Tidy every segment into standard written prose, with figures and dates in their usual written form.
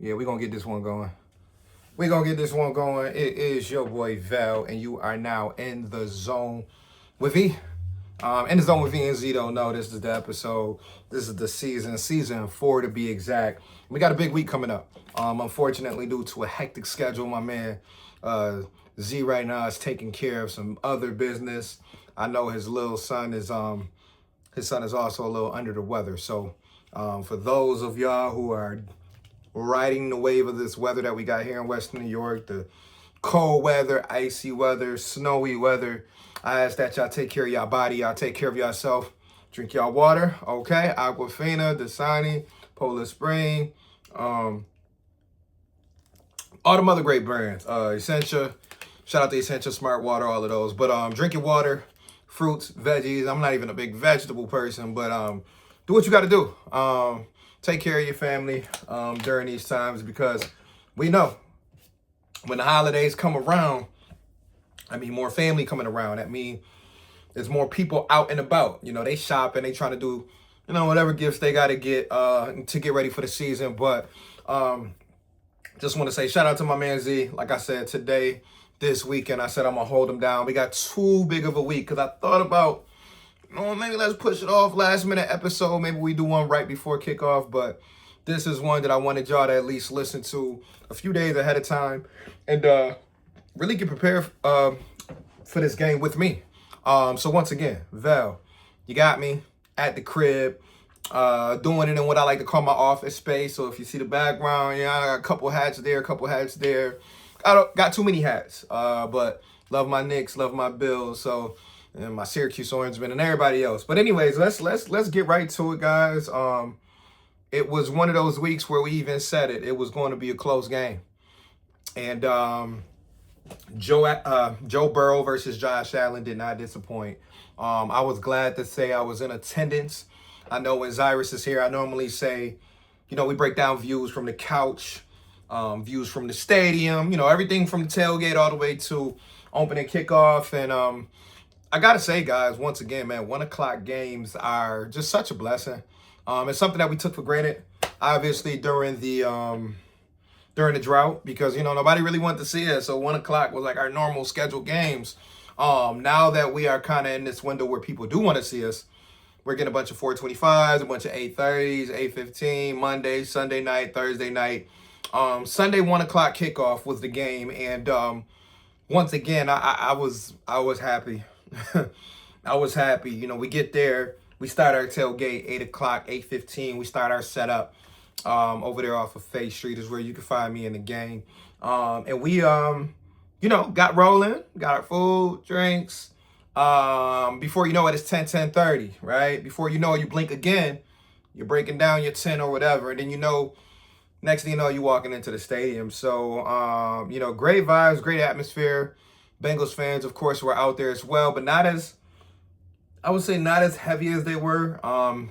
Yeah, we're going to get this one going. We're going to get this one going. It is your boy Val, and you are now in the zone with E. In the zone with E and Z don't know. This is the episode. This is the season 4 to be exact. We got a big week coming up. Unfortunately, due to a hectic schedule, my man Z right now is taking care of some other business. I know his little son is also a little under the weather. So for those of y'all who are riding the wave of this weather that we got here in Western New York, the cold weather, icy weather, snowy weather, I ask that y'all take care of y'all body, y'all take care of yourself, drink y'all water, okay? Aquafina, Dasani, Polar Spring, all the other great brands, Essentia, shout out to Essentia, Smart Water, all of those. But drink your water, fruits, veggies. I'm not even a big vegetable person, but do what you got to do. Take care of your family during these times, because we know when the holidays come around, more family coming around. That means there's more people out and about. You know, they shopping, they trying to do, whatever gifts they got to get ready for the season. But just want to say shout out to my man Z. Like I said, this weekend, I said I'm going to hold him down. We got too big of a week because I thought about, maybe let's push it off, last minute episode. Maybe we do one right before kickoff, but this is one that I wanted y'all to at least listen to a few days ahead of time and really get prepared for this game with me. So once again, Val, you got me at the crib, doing it in what I like to call my office space. So if you see the background, I got a couple hats there, a couple hats there. I don't got too many hats, but love my Knicks, love my Bills. So. And my Syracuse Orangemen and everybody else. But anyways, let's get right to it, guys. It was one of those weeks where we even said it was going to be a close game. And Joe Burrow versus Josh Allen did not disappoint. I was glad to say I was in attendance. I know when Cyrus is here, I normally say, we break down views from the couch, views from the stadium, everything from the tailgate all the way to opening kickoff. And I gotta say, guys, once again, man, 1 o'clock games are just such a blessing. It's something that we took for granted, obviously, during the drought, because nobody really wanted to see us. So 1 o'clock was like our normal scheduled games. Now that we are kind of in this window where people do want to see us, we're getting a bunch of 425s, a bunch of 830s, 815, Monday, Sunday night, Thursday night. Sunday 1 o'clock kickoff was the game, and once again, I was happy. I was happy. We get there, we start our tailgate 8 o'clock, 8:15. We start our setup over there off of Faith Street is where you can find me in the game. And we got rolling, got our food, drinks. Before you know it, it's 10:30, right? Before you know it, you blink again, you're breaking down your 10 or whatever, and then next thing you know, you're walking into the stadium. So great vibes, great atmosphere. Bengals fans, of course, were out there as well, but not as heavy as they were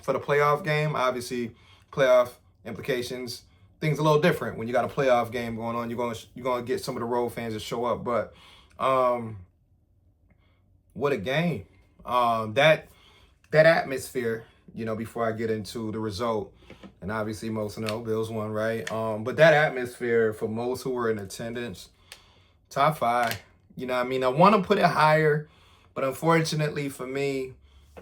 for the playoff game. Obviously, playoff implications, things a little different when you got a playoff game going on. You're gonna get some of the road fans to show up, but what a game! That atmosphere, before I get into the result, and obviously most know Bills won, right? But that atmosphere for most who were in attendance, top 5. I want to put it higher, but unfortunately for me,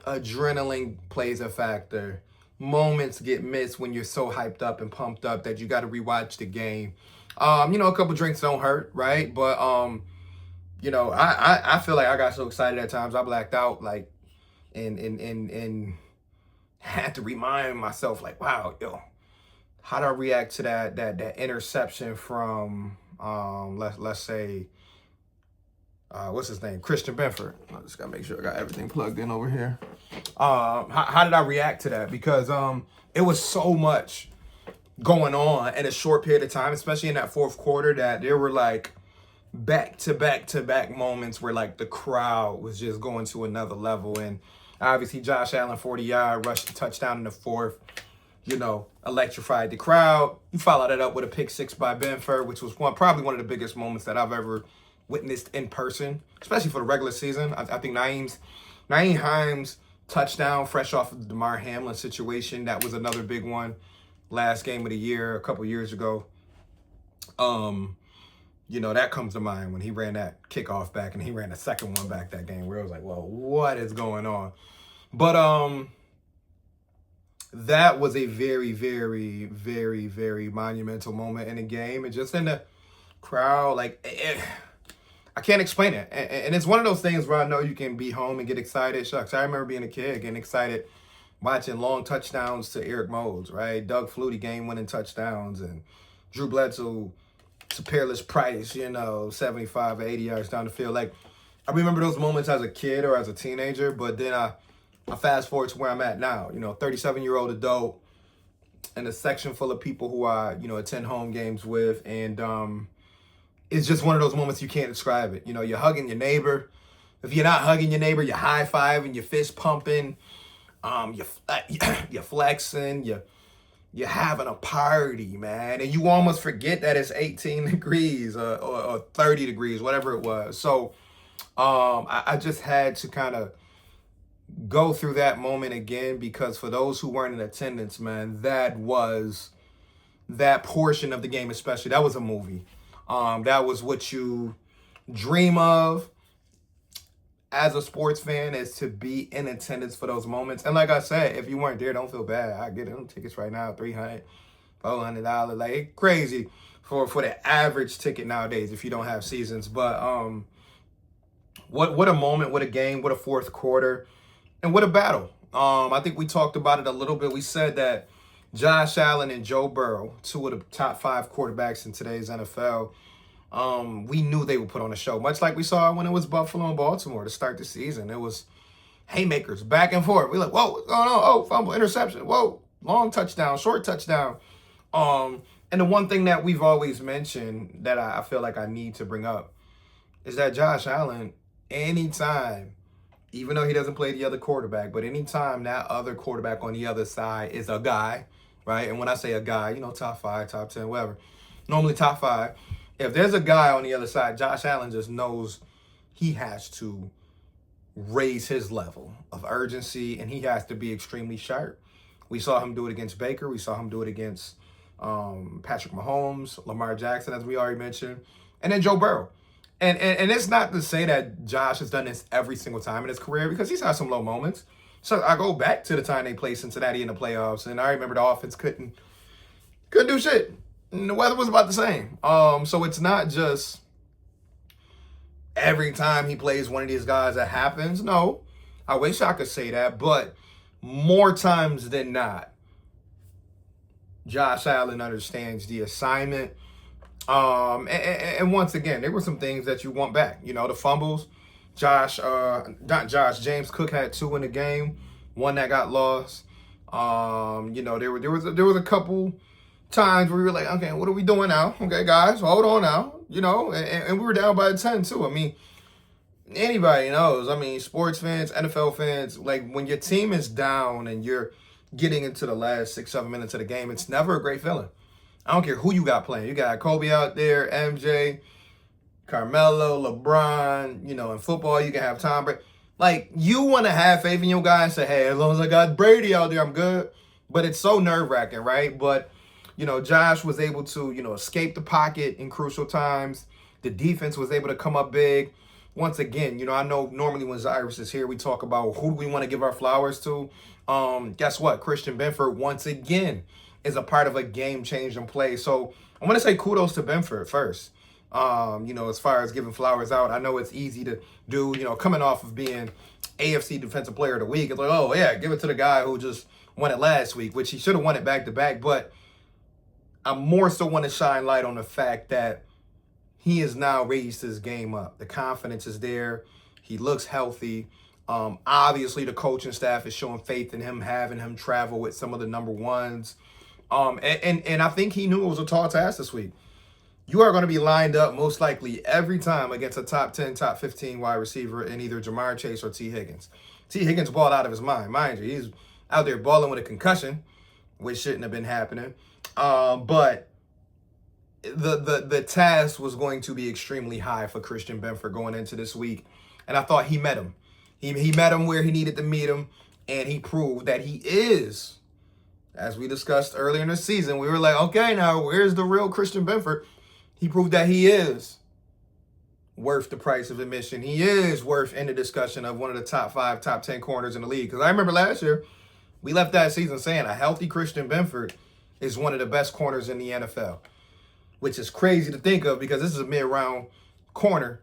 adrenaline plays a factor. Moments get missed when you're so hyped up and pumped up that you got to rewatch the game. A couple drinks don't hurt, right? But I feel like I got so excited at times I blacked out, like, and had to remind myself, like, wow, how do I react to that interception from let's say. What's his name? Christian Benford. I just gotta make sure I got everything plugged in over here. How did I react to that? Because it was so much going on in a short period of time, especially in that fourth quarter, that there were like back-to-back moments where like the crowd was just going to another level. And obviously Josh Allen 40-yard rushed the touchdown in the fourth, electrified the crowd. You follow that up with a pick 6 by Benford, which was probably one of the biggest moments that I've ever witnessed in person, especially for the regular season. I think Nyheim Hines touchdown fresh off of the Damar Hamlin situation. That was another big one last game of the year, a couple years ago. That comes to mind when he ran that kickoff back and he ran the second one back that game where it was like, well, what is going on? But that was a very, very, very, very monumental moment in the game. And just in the crowd, I can't explain it. And it's one of those things where I know you can be home and get excited. Shucks, I remember being a kid getting excited watching long touchdowns to Eric Moulds, right? Doug Flutie game-winning touchdowns and Drew Bledsoe to Peerless Price, 75 or 80 yards down the field. Like, I remember those moments as a kid or as a teenager, but then I fast forward to where I'm at now, 37-year-old adult in a section full of people who I, attend home games with. And it's just one of those moments you can't describe it. You're hugging your neighbor. If you're not hugging your neighbor, you're high-fiving, you're fist pumping, you're flexing, you're having a party, man. And you almost forget that it's 18 degrees or 30 degrees, whatever it was. So I just had to kind of go through that moment again, because for those who weren't in attendance, man, that portion of the game especially, that was a movie. That was what you dream of as a sports fan, is to be in attendance for those moments. And like I said, if you weren't there, don't feel bad. I get it. Them tickets right now, $300, $400, like crazy for the average ticket nowadays if you don't have seasons. But what a moment, what a game, what a fourth quarter, and what a battle. I think we talked about it a little bit. We said that Josh Allen and Joe Burrow, two of the top 5 quarterbacks in today's NFL, we knew they would put on a show, much like we saw when it was Buffalo and Baltimore to start the season. It was haymakers back and forth. We're like, whoa, what's going on? Oh, fumble, interception. Whoa, long touchdown, short touchdown. And the one thing that we've always mentioned that I feel like I need to bring up is that Josh Allen, anytime, even though he doesn't play the other quarterback, but anytime that other quarterback on the other side is a guy, right? And when I say a guy, top 5, top 10, whatever, normally top 5. If there's a guy on the other side, Josh Allen just knows he has to raise his level of urgency, and he has to be extremely sharp. We saw him do it against Baker. We saw him do it against Patrick Mahomes, Lamar Jackson, as we already mentioned, and then Joe Burrow. And it's not to say that Josh has done this every single time in his career, because he's had some low moments. So I go back to the time they played Cincinnati in the playoffs, and I remember the offense couldn't do shit. And the weather was about the same. So it's not just every time he plays one of these guys that happens. No, I wish I could say that, but more times than not, Josh Allen understands the assignment. And once again, there were some things that you want back. The fumbles. James Cook had 2 in the game, one that got lost. There was a couple times where we were like, okay, what are we doing now? Okay, guys, hold on now. And we were down by 10 too. I mean, anybody knows. I mean, sports fans, NFL fans, like when your team is down and you're getting into the last 6-7 minutes of the game, it's never a great feeling. I don't care who you got playing. You got Kobe out there, MJ, Carmelo, LeBron. In football, you can have Tom Brady. Like, you want to have faith in your guy and say, hey, as long as I got Brady out there, I'm good. But it's so nerve-wracking, right? But, Josh was able to, escape the pocket in crucial times. The defense was able to come up big. Once again, I know normally when Cyrus is here, we talk about who do we want to give our flowers to. Guess what? Christian Benford, once again, is a part of a game-changing play. So I'm going to say kudos to Benford first. As far as giving flowers out, I know it's easy to do, coming off of being AFC Defensive Player of the Week. It's like, oh, yeah, give it to the guy who just won it last week, which he should have won it back-to-back. But I more so want to shine light on the fact that he has now raised his game up. The confidence is there. He looks healthy. Obviously, the coaching staff is showing faith in him, having him travel with some of the number ones. And I think he knew it was a tall task this week. You are going to be lined up most likely every time against a top 10, top 15 wide receiver in either Jamar Chase or T. Higgins. T. Higgins balled out of his mind. Mind you, he's out there balling with a concussion, which shouldn't have been happening. But the task was going to be extremely high for Christian Benford going into this week. And I thought he met him. He met him where he needed to meet him, and he proved that he is, as we discussed earlier in the season, we were like, okay, now where's the real Christian Benford? He proved that he is worth the price of admission. He is worth in the discussion of one of the top 5, top 10 corners in the league. Because I remember last year, we left that season saying a healthy Christian Benford is one of the best corners in the NFL, which is crazy to think of because this is a mid-round corner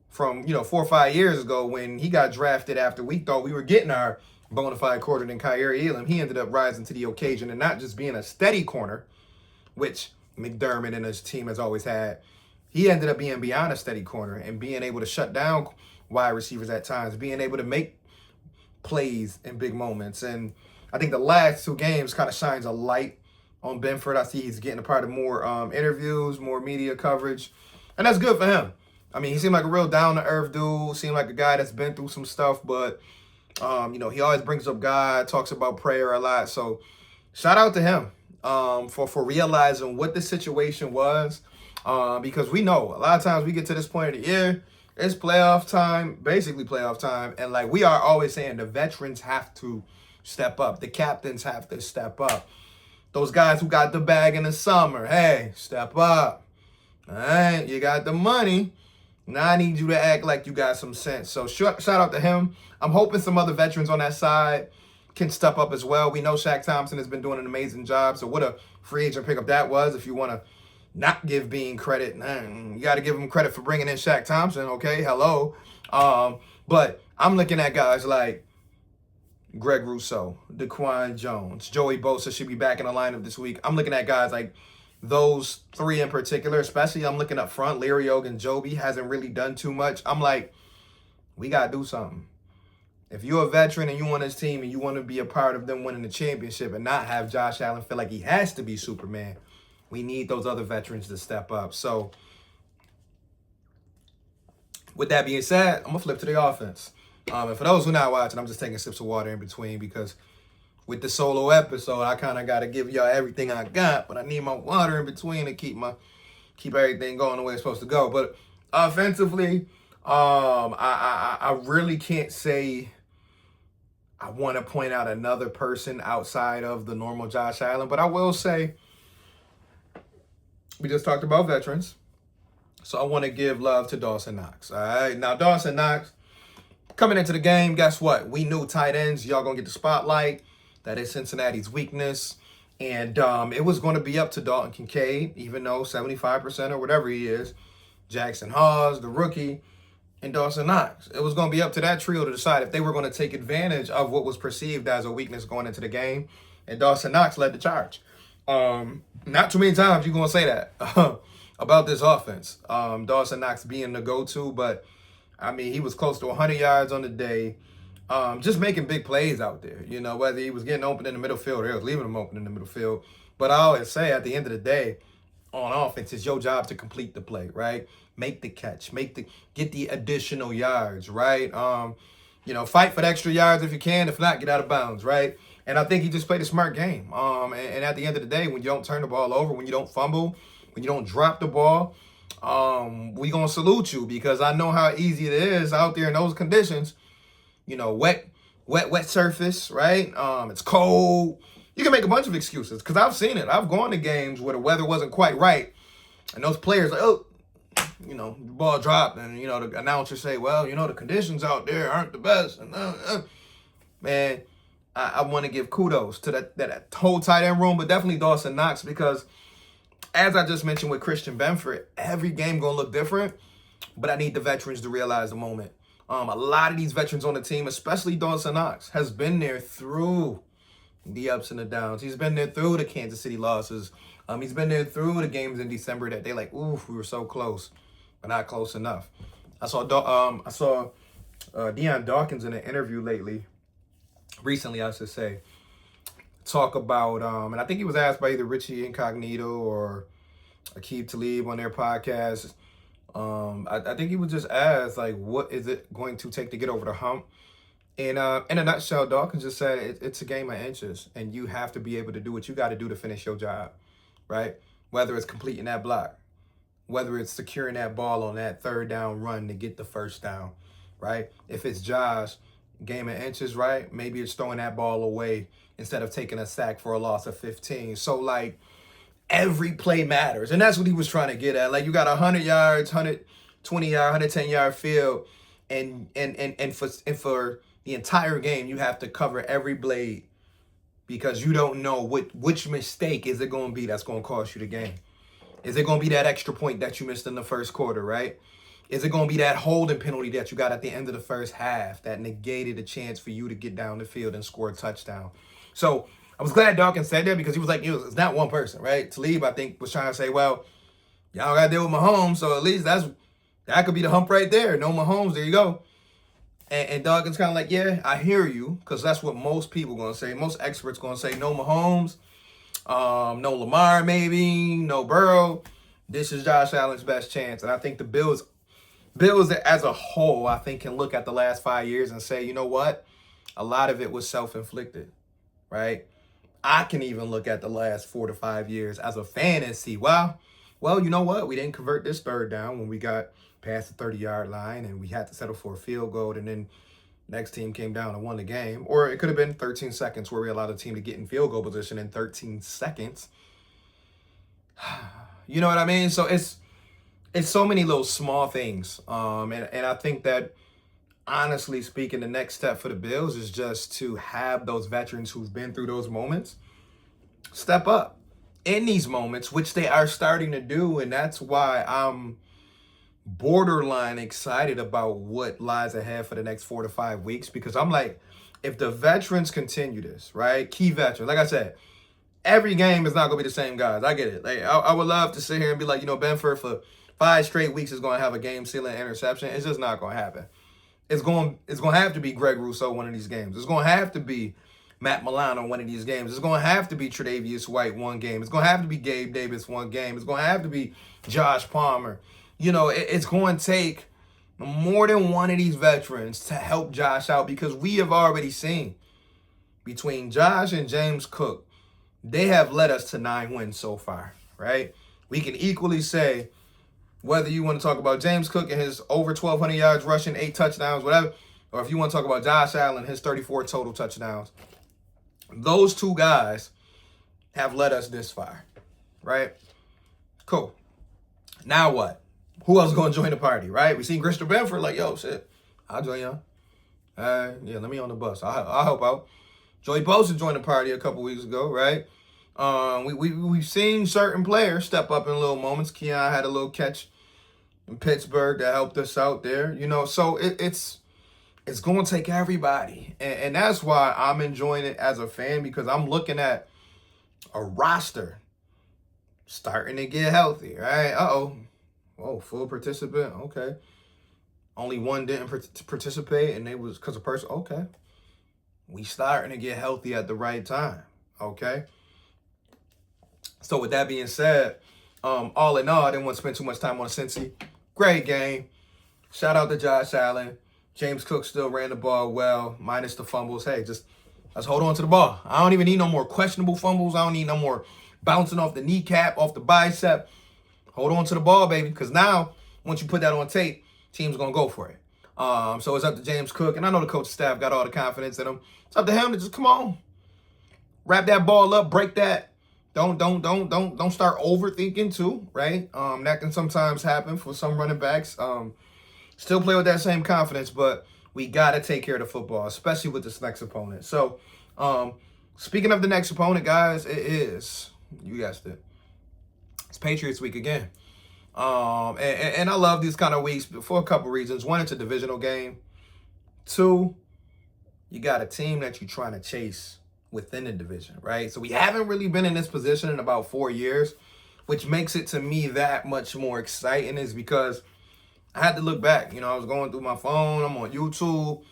from, 4 or 5 years ago when he got drafted after we thought we were getting our bona fide corner in Kyrie Elam. He ended up rising to the occasion and not just being a steady corner, which McDermott and his team has always had. He ended up being beyond a steady corner and being able to shut down wide receivers at times, being able to make plays in big moments. And I think the last 2 games kind of shines a light on Benford. I see he's getting a part of more interviews, more media coverage, and that's good for him. I mean, he seemed like a real down-to-earth dude, seemed like a guy that's been through some stuff, but, he always brings up God, talks about prayer a lot. So shout out to him for realizing what the situation was, because we know a lot of times we get to this point of the year, it's playoff time, basically playoff time, and like we are always saying, the veterans have to step up. The captains have to step up. Those guys who got the bag in the summer, hey, step up. All right, you got the money. Now I need you to act like you got some sense. So shout out to him. I'm hoping some other veterans on that side can step up as well. We know Shaq Thompson has been doing an amazing job. So what a free agent pickup that was. If you want to not give Bean credit, you got to give him credit for bringing in Shaq Thompson, okay? Hello. But I'm looking at guys like Greg Rousseau, Daquan Jones, Joey Bosa should be back in the lineup this week. I'm looking at guys like those 3 in particular, especially I'm looking up front. Larry Ogunjobi hasn't really done too much. I'm like, we got to do something. If you're a veteran and you want this team and you want to be a part of them winning the championship and not have Josh Allen feel like he has to be Superman, we need those other veterans to step up. So with that being said, I'm going to flip to the offense. And for those who are not watching, I'm just taking sips of water in between because with the solo episode, I kind of got to give y'all everything I got, but I need my water in between to keep everything going the way it's supposed to go. But offensively, I really can't say I want to point out another person outside of the normal Josh Allen, but I will say we just talked about veterans, so I want to give love to Dawson Knox. All right, now Dawson Knox coming into the game, guess what? We knew tight ends, y'all gonna get the spotlight. That is Cincinnati's weakness. And it was going to be up to Dalton Kincaid, even though 75% or whatever he is, Jackson Hawes, the rookie, and Dawson Knox. It was going to be up to that trio to decide if they were going to take advantage of what was perceived as a weakness going into the game. And Dawson Knox led the charge. Not too many times you're going to say that about this offense. Dawson Knox being the go-to, but, I mean, he was close to 100 yards on the day. Just making big plays out there, whether he was getting open in the middle field or he was leaving them open in the middle field. But I always say at the end of the day, on offense, it's your job to complete the play, right? Make the catch, get the additional yards, right? Fight for the extra yards if you can. If not, get out of bounds, right? And I think he just played a smart game. And at the end of the day, when you don't turn the ball over, when you don't fumble, when you don't drop the ball, we gonna salute you because I know how easy it is out there in those conditions. Wet surface, right? It's cold. You can make a bunch of excuses because I've seen it. I've gone to games where the weather wasn't quite right, and those players are, the ball dropped, and the announcers say, well, the conditions out there aren't the best. And man, I want to give kudos to that whole tight end room, but definitely Dawson Knox because, as I just mentioned with Christian Benford, every game gonna look different, but I need the veterans to realize the moment. A lot of these veterans on the team, especially Dawson Knox, has been there through the ups and the downs. He's been there through the Kansas City losses. He's been there through the games in December that they like, oof, we were so close, but not close enough. I saw Deion Dawkins in an interview recently, I should say, talk about, and I think he was asked by either Richie Incognito or Aqib Talib on their podcast. I think he was just asked, like, what is it going to take to get over the hump? And in a nutshell, Dawkins just said it's a game of inches, and you have to be able to do what you got to do to finish your job, right? Whether it's completing that block, whether it's securing that ball on that third down run to get the first down, right? If it's Josh, game of inches, right? Maybe it's throwing that ball away instead of taking a sack for a loss of 15. So, like, every play matters. And that's what he was trying to get at. Like, you got 100 yards, 120-yard, 110-yard field, and for the entire game, you have to cover every blade because you don't know which mistake is it going to be that's going to cost you the game. Is it going to be that extra point that you missed in the first quarter, right? Is it going to be that holding penalty that you got at the end of the first half that negated a chance for you to get down the field and score a touchdown? So I was glad Dawkins said that because he was like, it's not one person, right? Talib, I think, was trying to say, well, y'all got to deal with Mahomes, so at least that could be the hump right there. No Mahomes, there you go. And Dawkins kind of like, yeah, I hear you, because that's what most people going to say. Most experts going to say, no Mahomes, no Lamar maybe, no Burrow. This is Josh Allen's best chance. And I think the Bills as a whole, I think, can look at the last 5 years and say, you know what? A lot of it was self-inflicted, right? I can even look at the last 4 to 5 years as a fan and see, well, you know what? We didn't convert this third down when we got past the 30-yard line and we had to settle for a field goal, and then next team came down and won the game. Or it could have been 13 seconds where we allowed the team to get in field goal position in 13 seconds. You know what I mean? So it's so many little small things. And I think that, honestly speaking, the next step for the Bills is just to have those veterans who've been through those moments step up in these moments, which they are starting to do. And that's why I'm borderline excited about what lies ahead for the next 4 to 5 weeks, because I'm like, if the veterans continue this, right? Key veterans, like I said, every game is not going to be the same guys. I get it. Like, I would love to sit here and be like, Benford for 5 straight weeks is going to have a game-sealing interception. It's just not going to happen. It's going to have to be Greg Rousseau one of these games. It's going to have to be Matt Milano one of these games. It's going to have to be Tre'Davious White one game. It's going to have to be Gabe Davis one game. It's going to have to be Josh Palmer. It's going to take more than one of these veterans to help Josh out, because we have already seen between Josh and James Cook, they have led us to 9 wins so far, right? We can equally say, whether you want to talk about James Cook and his over 1,200 yards rushing, 8 touchdowns, whatever, or if you want to talk about Josh Allen, his 34 total touchdowns, those two guys have led us this far, right? Cool. Now what? Who else is going to join the party, right? We seen Christopher Benford like, yo, shit, I'll join y'all. Yeah, let me on the bus. I'll help out. Joey Bosa joined the party a couple weeks ago, right? We've seen certain players step up in little moments. Keon had a little catch in Pittsburgh that helped us out there, So it's going to take everybody, and that's why I'm enjoying it as a fan, because I'm looking at a roster starting to get healthy, right? Whoa, full participant. Okay. Only one didn't participate, and it was because of person. Okay. We starting to get healthy at the right time. Okay. So with that being said, all in all, I didn't want to spend too much time on Cincy. Great game. Shout out to Josh Allen. James Cook still ran the ball well, minus the fumbles. Hey, just let's hold on to the ball. I don't even need no more questionable fumbles. I don't need no more bouncing off the kneecap, off the bicep. Hold on to the ball, baby, because now, once you put that on tape, team's going to go for it. So it's up to James Cook, and I know the coaching staff got all the confidence in him. It's up to him to just come on, wrap that ball up, break that. Don't start overthinking too, right? That can sometimes happen for some running backs. Still play with that same confidence, but we got to take care of the football, especially with this next opponent. So, speaking of the next opponent, guys, it is, you guessed it, it's Patriots week again. And I love these kind of weeks for a couple reasons. One, it's a divisional game. Two, you got a team that you're trying to chase within the division, right? So we haven't really been in this position in about 4 years, which makes it to me that much more exciting, is because I had to look back. I was going through my phone. I'm on YouTube.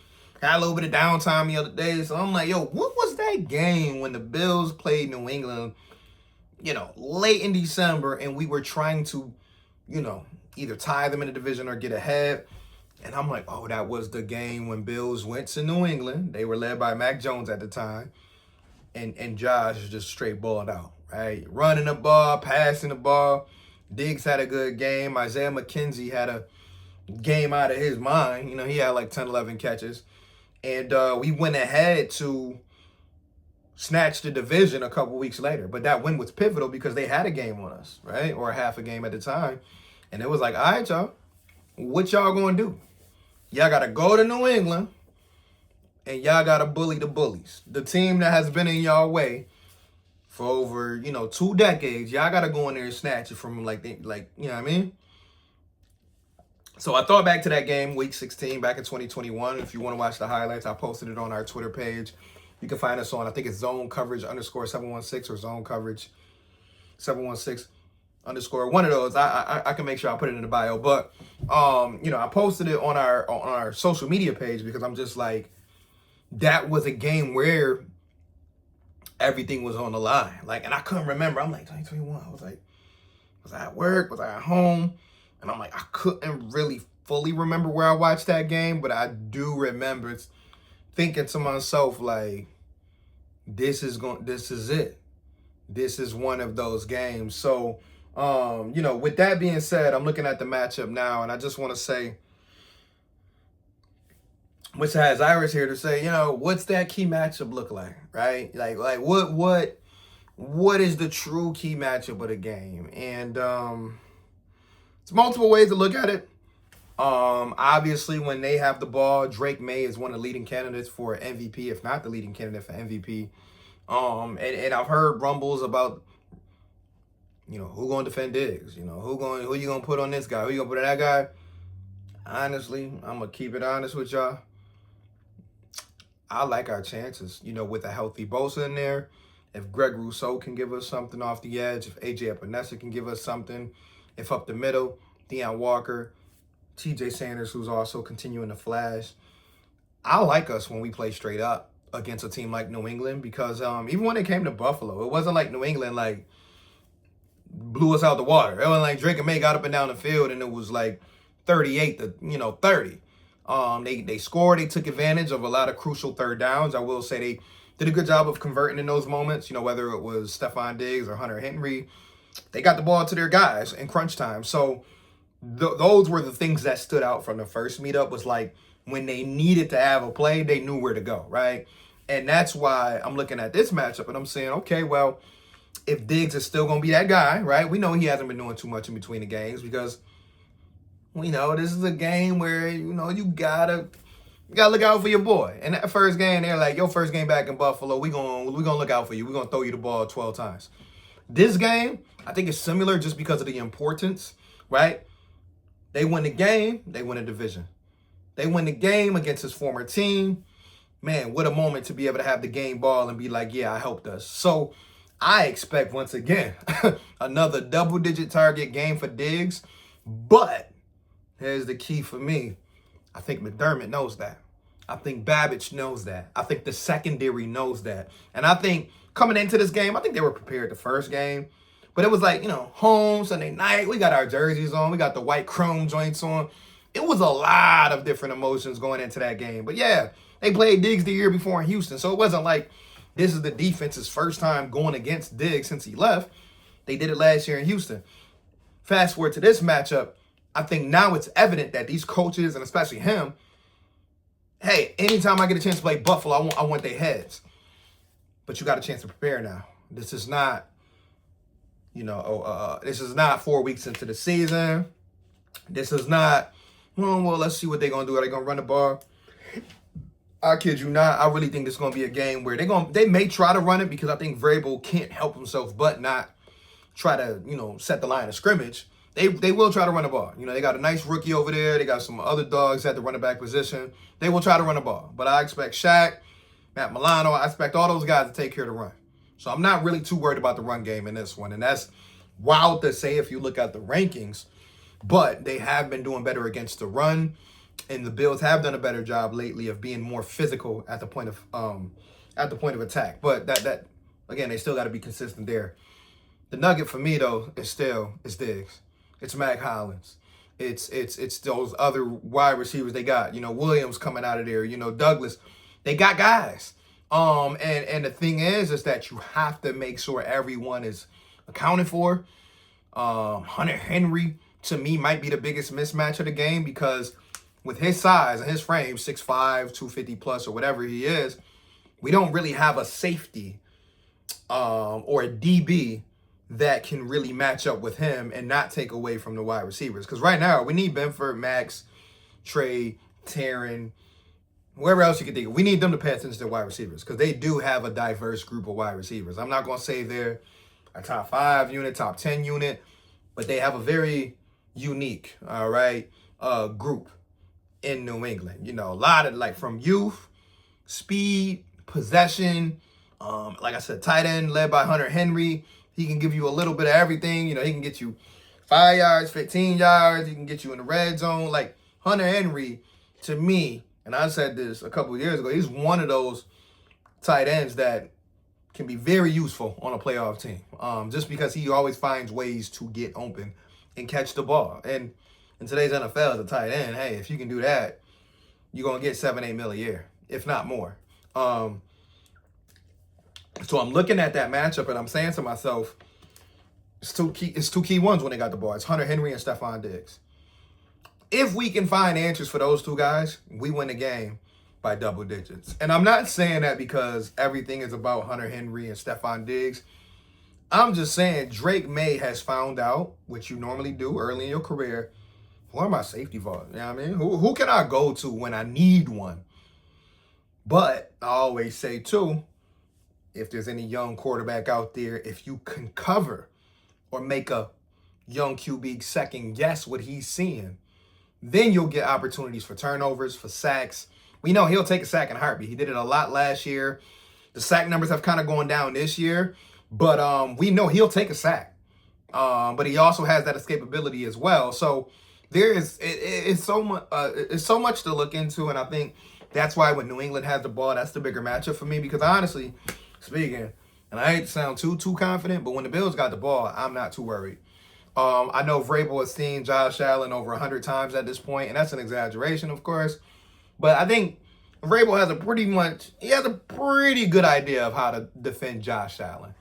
Had a little bit of downtime the other day. So I'm like, yo, what was that game when the Bills played New England, late in December, and we were trying to, either tie them in the division or get ahead? And I'm like, oh, that was the game when Bills went to New England. They were led by Mac Jones at the time. And Josh just straight balled out, right? Running the ball, passing the ball. Diggs had a good game. Isaiah McKenzie had a game out of his mind. He had like 10, 11 catches. And we went ahead to snatched the division a couple weeks later. But that win was pivotal because they had a game on us, right? Or half a game at the time. And it was like, all right, y'all, what y'all gonna do? Y'all gotta go to New England and y'all gotta bully the bullies. The team that has been in y'all way for over, 2 decades, y'all gotta go in there and snatch it from them like, you know what I mean? So I thought back to that game, week 16, back in 2021. If you want to watch the highlights, I posted it on our Twitter page. You can find us on, I think it's zone coverage _716 or zone coverage 716 _ one of those. I can make sure I put it in the bio. But I posted it on our social media page because I'm just like, that was a game where everything was on the line. Like, and I couldn't remember. I'm like, 2021. I was like, was I at work? Was I at home? And I'm like, I couldn't really fully remember where I watched that game, but I do remember thinking to myself, like, this is it. This is one of those games. So, with that being said, I'm looking at the matchup now, and I just want to say, which has Iris here to say, what's that key matchup look like, right? Like what is the true key matchup of the game? And it's multiple ways to look at it. Obviously, when they have the ball, Drake May is one of the leading candidates for MVP, if not the leading candidate for MVP. And I've heard rumbles about, who gonna defend Diggs? Who you gonna put on this guy? Who you gonna put on that guy? Honestly, I'm gonna keep it honest with y'all. I like our chances, with a healthy Bosa in there. If Greg Rousseau can give us something off the edge, if AJ Epinesa can give us something, if up the middle, Deion Walker, TJ Sanders, who's also continuing to flash. I like us when we play straight up against a team like New England because even when it came to Buffalo, it wasn't like New England blew us out the water. It wasn't like Drake and May got up and down the field and it was like 38 to 30. They scored. They took advantage of a lot of crucial third downs. I will say they did a good job of converting in those moments. Whether it was Stephon Diggs or Hunter Henry, they got the ball to their guys in crunch time. So those were the things that stood out from the first meetup. Was like when they needed to have a play, they knew where to go, right? And that's why I'm looking at this matchup and I'm saying, okay, well, if Diggs is still going to be that guy, right? We know he hasn't been doing too much in between the games because we know this is a game where, you gotta look out for your boy. And that first game, they're like, your first game back in Buffalo, we gonna look out for you. We're going to throw you the ball 12 times. This game, I think it's similar just because of the importance, right? They win the game, they win a division. They win the game against his former team. Man, what a moment to be able to have the game ball and be like, yeah, I helped us. So I expect, once again, another double-digit target game for Diggs. But here's the key for me. I think McDermott knows that. I think Babbage knows that. I think the secondary knows that. And I think coming into this game, I think they were prepared the first game. But it was like, home, Sunday night. We got our jerseys on. We got the white chrome joints on. It was a lot of different emotions going into that game. But yeah, they played Diggs the year before in Houston. So it wasn't like this is the defense's first time going against Diggs since he left. They did it last year in Houston. Fast forward to this matchup. I think now it's evident that these coaches, and especially him, hey, anytime I get a chance to play Buffalo, I want their heads. But you got a chance to prepare now. This is not, this is not 4 weeks into the season. This is not, well, let's see what they're going to do. Are they going to run the ball? I kid you not. I really think this is going to be a game where they may try to run it because I think Vrabel can't help himself but not try to, set the line of scrimmage. They will try to run the ball. They got a nice rookie over there. They got some other dogs at the running back position. They will try to run the ball. But I expect Shaq, Matt Milano, I expect all those guys to take care of the run. So I'm not really too worried about the run game in this one. And that's wild to say if you look at the rankings. But they have been doing better against the run. And the Bills have done a better job lately of being more physical at the point of attack. But that again, they still got to be consistent there. The nugget for me though is Diggs. It's Mac Hollins. It's those other wide receivers they got. Williams coming out of there. Douglas. They got guys. And the thing is that you have to make sure everyone is accounted for. Hunter Henry to me might be the biggest mismatch of the game because with his size and his frame, 6'5", 250 plus or whatever he is, we don't really have a safety or a DB that can really match up with him and not take away from the wide receivers. Because right now, we need Benford, Max, Trey, Taryn, whoever else you can think of. We need them to pay attention to wide receivers because they do have a diverse group of wide receivers. I'm not going to say they're a top 5 unit, top 10 unit, but they have a very unique, all right, group in New England. You know, a lot of like from youth, speed, possession, like I said, tight end led by Hunter Henry. He can give you a little bit of everything. You know, he can get you 5 yards, 15 yards. He can get you in the red zone. Like Hunter Henry, to me, and I said this a couple of years ago, he's one of those tight ends that can be very useful on a playoff team. Just because he always finds ways to get open and catch the ball. And in today's NFL as a tight end, hey, if you can do that, you're going to get 7-8 mil a year, if not more. So I'm looking at that matchup and I'm saying to myself, it's two key ones when they got the ball. It's Hunter Henry and Stephon Diggs. If we can find answers for those two guys, we win the game by double digits. And I'm not saying that because everything is about Hunter Henry and Stephon Diggs. I'm just saying Drake May has found out, what you normally do early in your career, who are my safety vaults? You know what I mean? Who can I go to when I need one? But I always say, too, if there's any young quarterback out there, if you can cover or make a young QB second guess what he's seeing, then you'll get opportunities for turnovers, for sacks. We know he'll take a sack in a heartbeat. He did it a lot last year. The sack numbers have kind of gone down this year, but we know he'll take a sack. But he also has that escapability as well. So it's so much to look into, and I think that's why when New England has the ball, that's the bigger matchup for me. Because honestly speaking, and I hate to sound too confident, but when the Bills got the ball, I'm not too worried. I know Vrabel has seen Josh Allen over 100 times at this point, and that's an exaggeration, of course. But I think Vrabel has a pretty good idea of how to defend Josh Allen.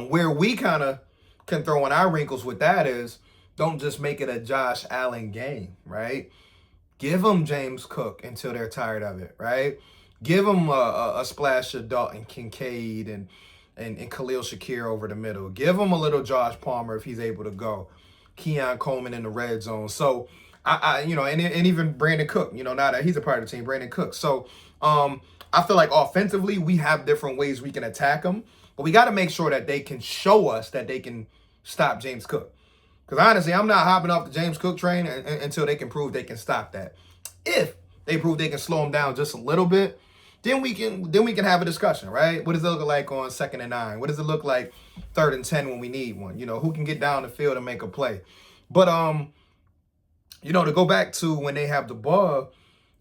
Where we kind of can throw in our wrinkles with that is, don't just make it a Josh Allen game, right? Give them James Cook until they're tired of it, right? Give them a splash of Dalton Kincaid and Khalil Shakir over the middle. Give him a little Josh Palmer if he's able to go. Keon Coleman in the red zone. So, and even Brandon Cook, now that he's a part of the team, Brandon Cook. So, I feel like offensively, we have different ways we can attack them. But we got to make sure that they can show us that they can stop James Cook. Because honestly, I'm not hopping off the James Cook train until they can prove they can stop that. If they prove they can slow him down just a little bit, then we can have a discussion, right? What does it look like on 2nd and 9? What does it look like 3rd and 10 when we need one? Who can get down the field and make a play? But to go back to when they have the ball,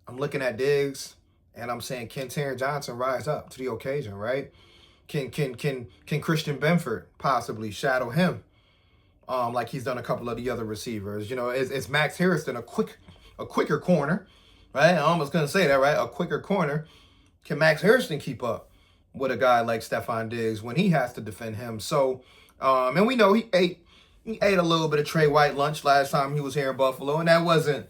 I'm looking at Diggs and I'm saying, can Taron Johnson rise up to the occasion, right? Can Christian Benford possibly shadow him? Like he's done a couple of the other receivers. It's Max Harrison a quicker corner, right? I almost couldn't say that, right? A quicker corner. Can Max Harrison keep up with a guy like Stephon Diggs when he has to defend him? So, and we know he ate a little bit of Trey White lunch last time he was here in Buffalo, and that wasn't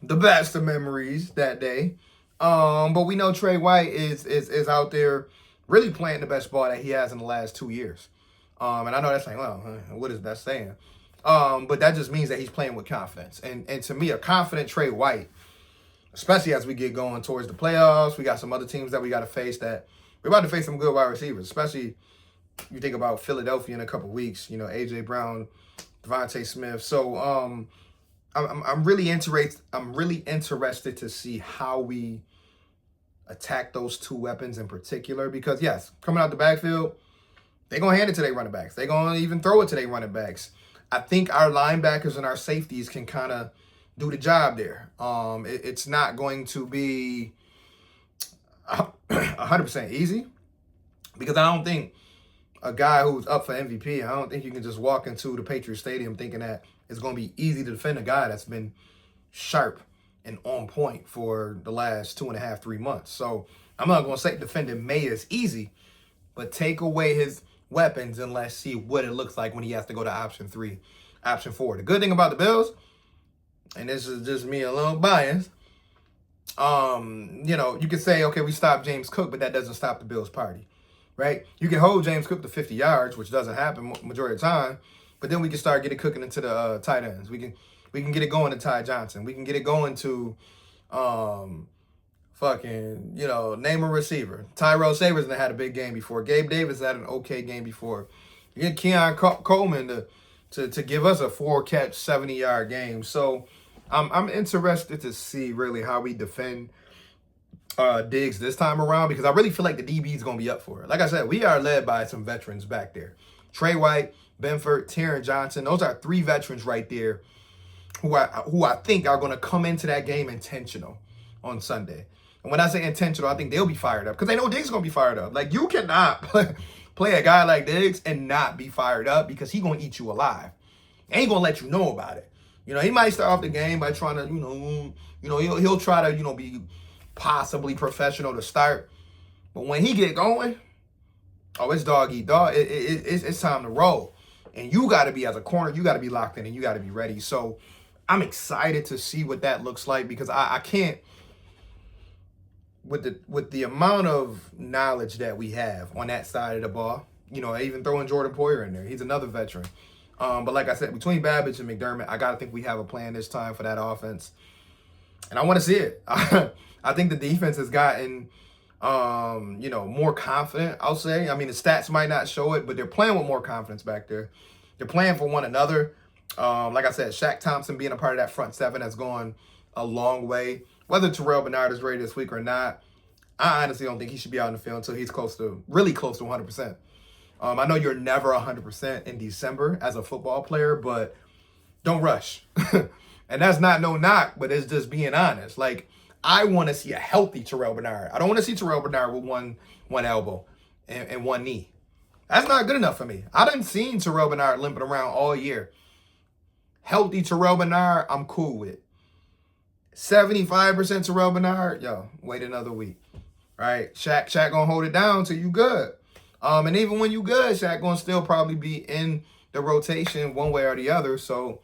the best of memories that day. But we know Trey White is out there really playing the best ball that he has in the last 2 years. And I know that's like, well, what is that saying? But that just means that he's playing with confidence. And to me, a confident Trey White, especially as we get going towards the playoffs, we got some other teams that we got to face that we're about to face some good wide receivers, especially you think about Philadelphia in a couple weeks, A.J. Brown, Devontae Smith. So I'm really interested to see how we attack those two weapons in particular, because yes, coming out the backfield, they're going to hand it to their running backs. They're going to even throw it to their running backs. I think our linebackers and our safeties can kind of do the job there. It's not going to be 100% easy, because I don't think a guy who's up for MVP, I don't think you can just walk into the Patriots Stadium thinking that it's going to be easy to defend a guy that's been sharp and on point for the last 2.5, 3 months. So I'm not going to say defending May is easy, but take away his weapons and let's see what it looks like when he has to go to option 3, option 4. The good thing about the Bills, and this is just me a little biased, you can say, okay, we stopped James Cook, but that doesn't stop the Bills' party, right? You can hold James Cook to 50 yards, which doesn't happen majority of the time, but then we can start getting cooking into the tight ends. We can get it going to Ty Johnson. We can get it going to fucking, name a receiver. Tyrell Savers had a big game before. Gabe Davis had an okay game before. You get Keon Coleman to give us a 4-catch, 70-yard game. So I'm interested to see really how we defend Diggs this time around, because I really feel like the DB is going to be up for it. Like I said, we are led by some veterans back there. Trey White, Benford, Taron Johnson. Those are 3 veterans right there who I think are going to come into that game intentional on Sunday. And when I say intentional, I think they'll be fired up because they know Diggs is going to be fired up. Like, you cannot play a guy like Diggs and not be fired up, because he's going to eat you alive. And he's going to let you know about it. He might start off the game by trying to, he'll try to, be possibly professional to start. But when he get going, it's dog eat dog. It's time to roll. And you got to be, as a corner, you got to be locked in and you got to be ready. So I'm excited to see what that looks like, because I can't, with the amount of knowledge that we have on that side of the ball, even throwing Jordan Poyer in there. He's another veteran. But like I said, between Babbage and McDermott, I got to think we have a plan this time for that offense. And I want to see it. I think the defense has gotten, more confident, I'll say. I mean, the stats might not show it, but they're playing with more confidence back there. They're playing for one another. Like I said, Shaq Thompson being a part of that front seven has gone a long way. Whether Terrell Bernard is ready this week or not, I honestly don't think he should be out in the field until he's really close to 100%. I know you're never 100% in December as a football player, but don't rush. And that's not no knock, but it's just being honest. Like, I want to see a healthy Terrell Bernard. I don't want to see Terrell Bernard with one elbow and one knee. That's not good enough for me. I done seen Terrell Bernard limping around all year. Healthy Terrell Bernard, I'm cool with. 75% Terrell Bernard, wait another week. Right? Shaq gonna hold it down till you good. And even when you good, Shaq gonna still probably be in the rotation one way or the other. So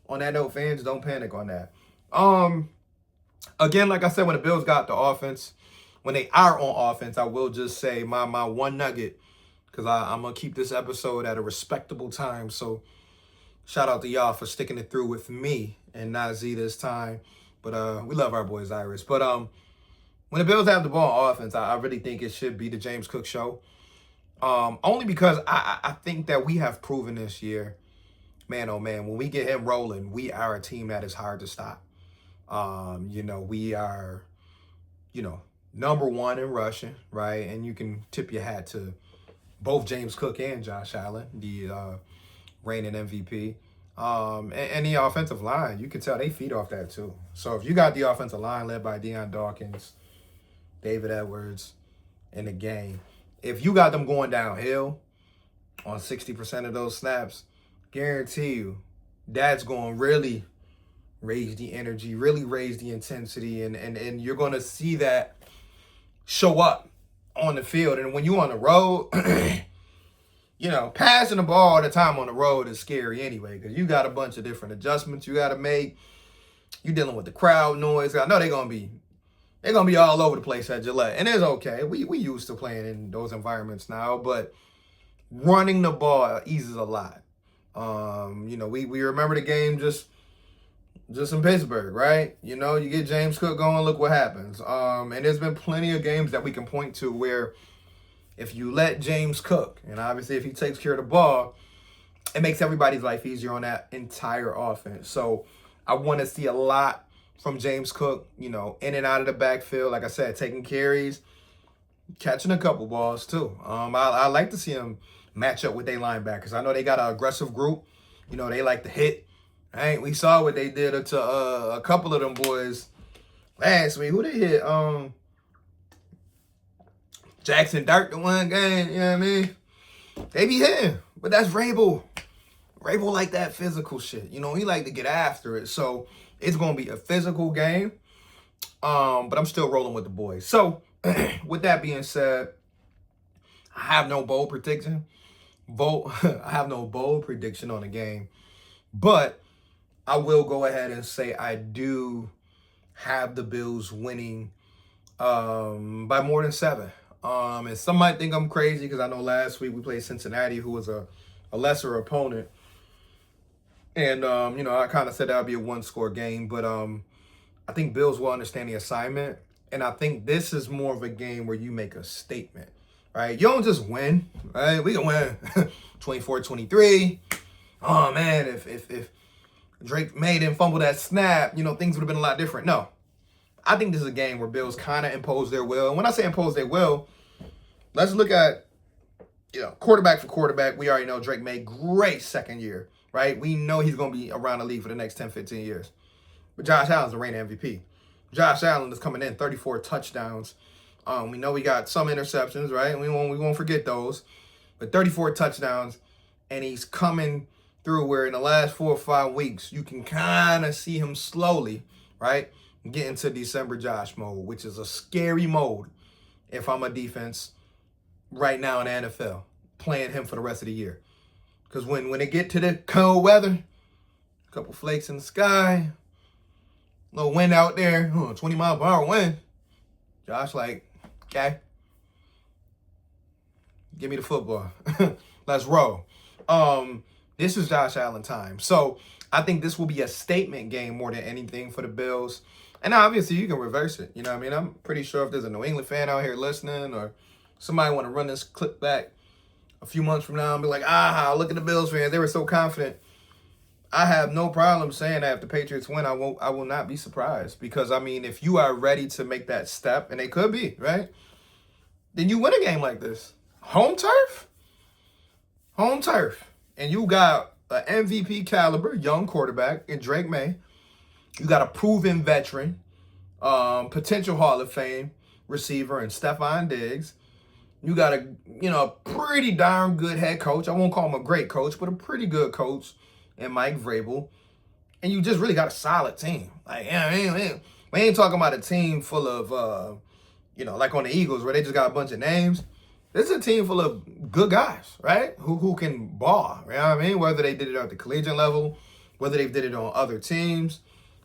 on that note, fans, don't panic on that. Again, like I said, when the Bills got the offense, when they are on offense, I will just say my one nugget, because I'm going to keep this episode at a respectable time. So shout out to y'all for sticking it through with me and not Z this time. But we love our boys, Iris. But when the Bills have the ball on offense, I really think it should be the James Cook show. Only because I think that we have proven this year, man, oh man, when we get him rolling, we are a team that is hard to stop. We are, number 1 in rushing, right? And you can tip your hat to both James Cook and Josh Allen, the reigning MVP. And the offensive line, you can tell they feed off that too. So if you got the offensive line led by Deion Dawkins, David Edwards in the game, if you got them going downhill on 60% of those snaps, guarantee you that's going to really raise the energy, really raise the intensity, and you're going to see that show up on the field. And when you're on the road, passing the ball all the time on the road is scary anyway, because you got a bunch of different adjustments you got to make. You're dealing with the crowd noise. I know they're going to be all over the place at Gillette, and it's okay. We used to playing in those environments now, but running the ball eases a lot. We remember the game just in Pittsburgh, right? You get James Cook going, look what happens. And there's been plenty of games that we can point to where if you let James Cook, and obviously if he takes care of the ball, it makes everybody's life easier on that entire offense. So I want to see a lot from James Cook, in and out of the backfield. Like I said, taking carries, catching a couple balls too. I like to see him match up with their linebackers. I know they got an aggressive group. They like to hit. Right? We saw what they did to a couple of them boys last week. Who they hit? Jackson Dart the one game. You know what I mean? They be hitting. But that's Rabel. Rabel like that physical shit. He like to get after it. So it's going to be a physical game. But I'm still rolling with the boys. So with that being said, I have no bold prediction. I have no bold prediction on the game. But I will go ahead and say I do have the Bills winning by more than 7. And some might think I'm crazy because I know last week we played Cincinnati, who was a lesser opponent. And, I kind of said that would be a one-score game. But I think Bills will understand the assignment. And I think this is more of a game where you make a statement, right? You don't just win, right? We can win 24-23. Oh, man, if Drake May didn't fumble that snap, things would have been a lot different. No. I think this is a game where Bills kind of impose their will. And when I say impose their will, let's look at, quarterback for quarterback. We already know Drake May, great second year, right? We know he's going to be around the league for the next 10, 15 years. But Josh Allen's the reigning MVP. Josh Allen is coming in 34 touchdowns. We know we got some interceptions, right? We won't forget those. But 34 touchdowns, and he's coming through where in the last 4 or 5 weeks, you can kind of see him slowly, right, get into December Josh mode, which is a scary mode if I'm a defense right now in the NFL, playing him for the rest of the year. Because when it get to the cold weather, a couple flakes in the sky, little wind out there, 20 mile per hour wind, Josh like, okay, give me the football. Let's roll. This is Josh Allen time. So I think this will be a statement game more than anything for the Bills. And obviously you can reverse it. You know what I mean? I'm pretty sure if there's a New England fan out here listening or somebody want to run this clip back a few months from now and be like, look at the Bills fans. They were so confident. I have no problem saying that if the Patriots win, I will not be surprised. Because, I mean, if you are ready to make that step, and they could be, right? Then you win a game like this. Home turf? Home turf. And you got an MVP caliber young quarterback in Drake May. You got a proven veteran, potential Hall of Fame receiver in Stephon Diggs. You got a pretty darn good head coach. I won't call him a great coach, but a pretty good coach in Mike Vrabel. And you just really got a solid team. Like, we ain't talking about a team full of, like on the Eagles where they just got a bunch of names. This is a team full of good guys, right? Who can ball, you know what I mean? Whether they did it at the collegiate level, whether they did it on other teams.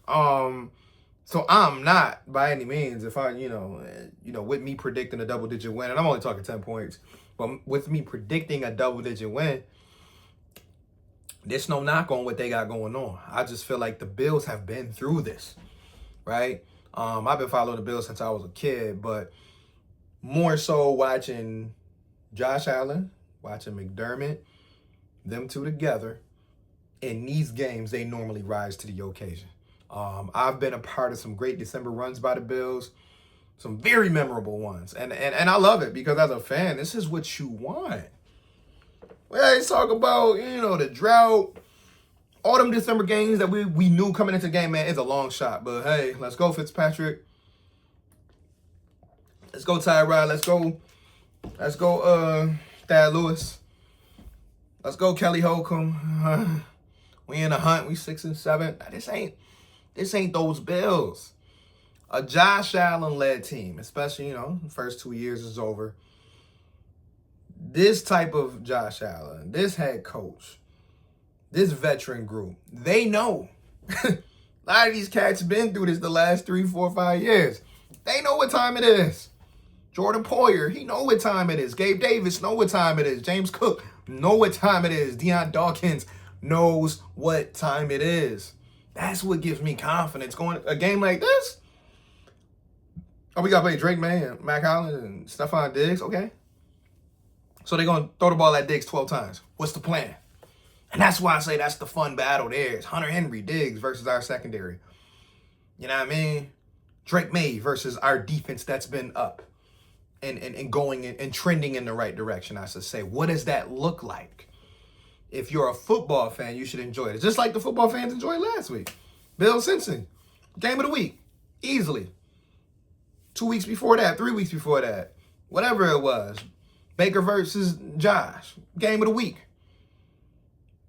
So I'm not by any means, if I, with me predicting a double-digit win, and I'm only talking 10 points, but with me predicting a double-digit win, there's no knock on what they got going on. I just feel like the Bills have been through this, right? I've been following the Bills since I was a kid, but more so watching Josh Allen, watching McDermott, them two together. In these games, they normally rise to the occasion. I've been a part of some great December runs by the Bills, some very memorable ones. And I love it because as a fan, this is what you want. We always talk about, the drought, all them December games that we knew coming into the game, man, it's a long shot. But hey, let's go Fitzpatrick. Let's go Tyrod. Let's go Thad Lewis. Let's go Kelly Holcomb. We in the hunt. We 6-7. This ain't those Bills. A Josh Allen-led team, especially, the first 2 years is over. This type of Josh Allen, this head coach, this veteran group, they know. A lot of these cats been through this the last 3, 4, 5 years. They know what time it is. Jordan Poyer, he know what time it is. Gabe Davis know what time it is. James Cook know what time it is. Deion Dawkins knows what time it is. That's what gives me confidence going a game like this. Oh, we got to play Drake May and Mac Allen and Stephon Diggs. Okay. So they're going to throw the ball at Diggs 12 times. What's the plan? And that's why I say that's the fun battle there. It's Hunter Henry, Diggs versus our secondary. You know what I mean? Drake May versus our defense that's been up and going and trending in the right direction, I should say. What does that look like? If you're a football fan, you should enjoy it. Just like the football fans enjoyed last week. Bill Simpson, game of the week, easily. 2 weeks before that, 3 weeks before that, whatever it was. Baker versus Josh, game of the week.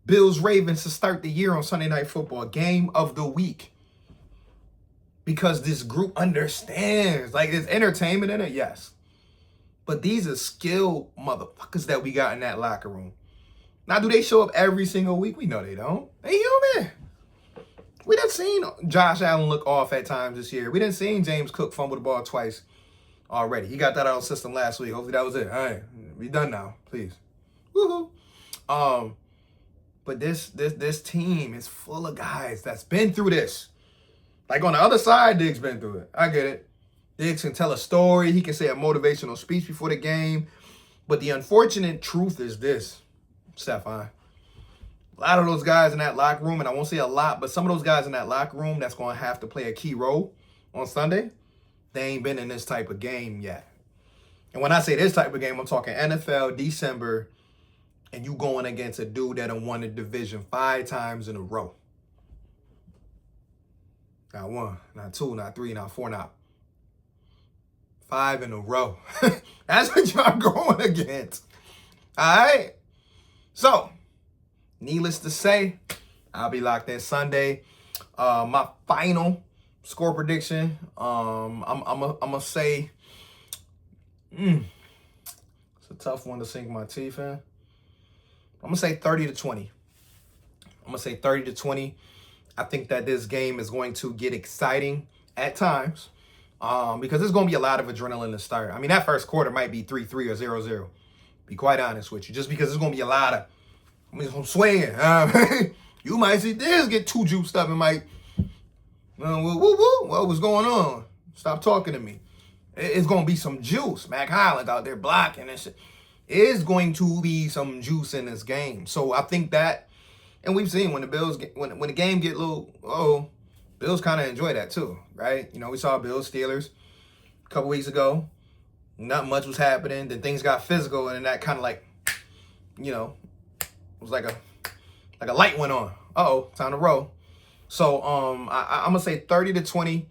Bills Ravens to start the year on Sunday Night Football, game of the week. Because this group understands, like there's entertainment in it, yes. But these are skilled motherfuckers that we got in that locker room. Now, do they show up every single week? We know they don't. They human. We done seen Josh Allen look off at times this year. We done seen James Cook fumble the ball twice already. He got that out of the system last week. Hopefully that was it. All right, we done now, please. Woohoo. But this team is full of guys that's been through this. Like on the other side, Diggs been through it. I get it. Diggs can tell a story. He can say a motivational speech before the game. But the unfortunate truth is this, Stefan. A lot of those guys in that locker room, and I won't say a lot, but some of those guys in that locker room that's going to have to play a key role on Sunday, they ain't been in this type of game yet. And when I say this type of game, I'm talking NFL, December, and you going against a dude that done won the division 5 times in a row. Not 1, not 2, not 3, not 4, not 5 in a row. That's what y'all going against. All right? So, needless to say, I'll be locked in Sunday. My final score prediction, I'm gonna say, it's a tough one to sink my teeth in. I'm gonna say 30-20. I'm gonna say 30-20. I think that this game is going to get exciting at times, because there's gonna be a lot of adrenaline to start. I mean, that first quarter might be 3-3 or 0-0. Be quite honest with you, just because there's gonna be a lot of, I'm swinging. You might see this get too juiced up and might, what was going on? Stop talking to me. It's going to be some juice. Mac Highland out there blocking and shit. It's going to be some juice in this game. So I think that, and we've seen when the Bills get, when the game get a little, Bills kind of enjoy that too, right? You know, we saw Bills Steelers a couple weeks ago. Not much was happening. Then things got physical, and then that kind of like, you know, it was like a light went on. Time to roll. So I'm gonna say 30-20.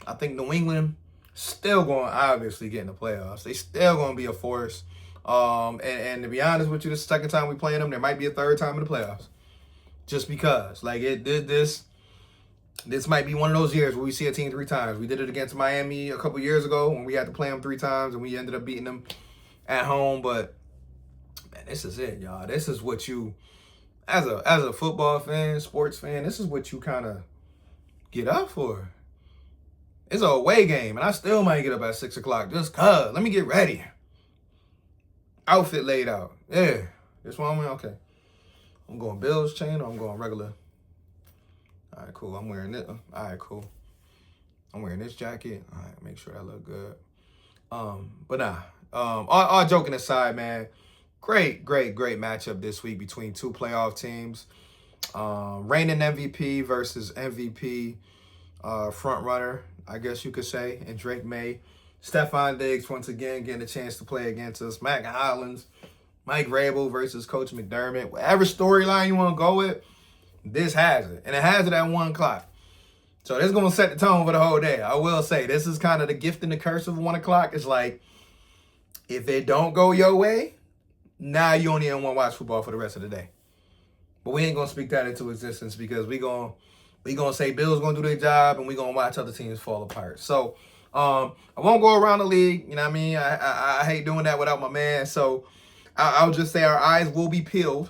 I think New England still going to obviously get in the playoffs. They still gonna be a force. And to be honest with you, this is the second time we playing them. There might be a third time in the playoffs. Just because, like this might be one of those years where we see a team 3 times. We did it against Miami a couple years ago when we had to play them 3 times and we ended up beating them at home. But man, this is it, y'all. This is what you, as a football fan, sports fan, this is what you kind of get up for. It's a away game, and I still might get up at 6 o'clock just cause. Let me get ready. Outfit laid out. Yeah, this one I'm okay. I'm going Bills chain or I'm going regular. All right, cool. I'm wearing it. All right, cool. I'm wearing this jacket. All right, make sure that look good. But nah. All joking aside, man. Great matchup this week between 2 playoff teams. Reigning MVP versus MVP front runner, I guess you could say, and Drake May. Stefon Diggs once again getting a chance to play against us. Mac Hollins, Mike Vrabel versus Coach McDermott. Whatever storyline you want to go with, this has it. And it has it at 1 o'clock. So this is going to set the tone for the whole day. I will say, this is kind of the gift and the curse of 1 o'clock. It's like, if it don't go your way, now you only want to watch football for the rest of the day. But we ain't going to speak that into existence because we gonna say Bills going to do their job and we going to watch other teams fall apart. So I won't go around the league. You know what I mean? I hate doing that without my man. So I'll just say our eyes will be peeled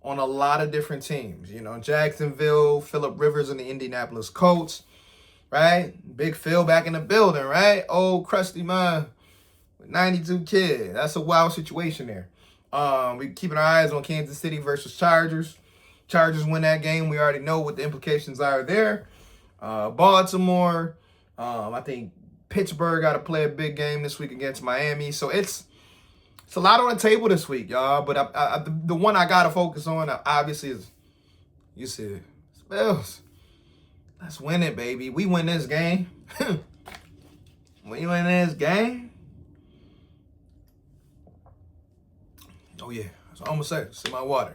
on a lot of different teams. You know, Jacksonville, Phillip Rivers and the Indianapolis Colts, right? Big Phil back in the building, right? Old crusty man with 92 kids. That's a wild situation there. We keeping our eyes on Kansas City versus Chargers. Chargers win that game. We already know what the implications are there. Baltimore. I think Pittsburgh got to play a big game this week against Miami. So it's a lot on the table this week, y'all. But the one I got to focus on, obviously, is, you see, Bills. Let's win it, baby. We win this game. We win this game. Oh, yeah. That's all I'm going to say. See my water.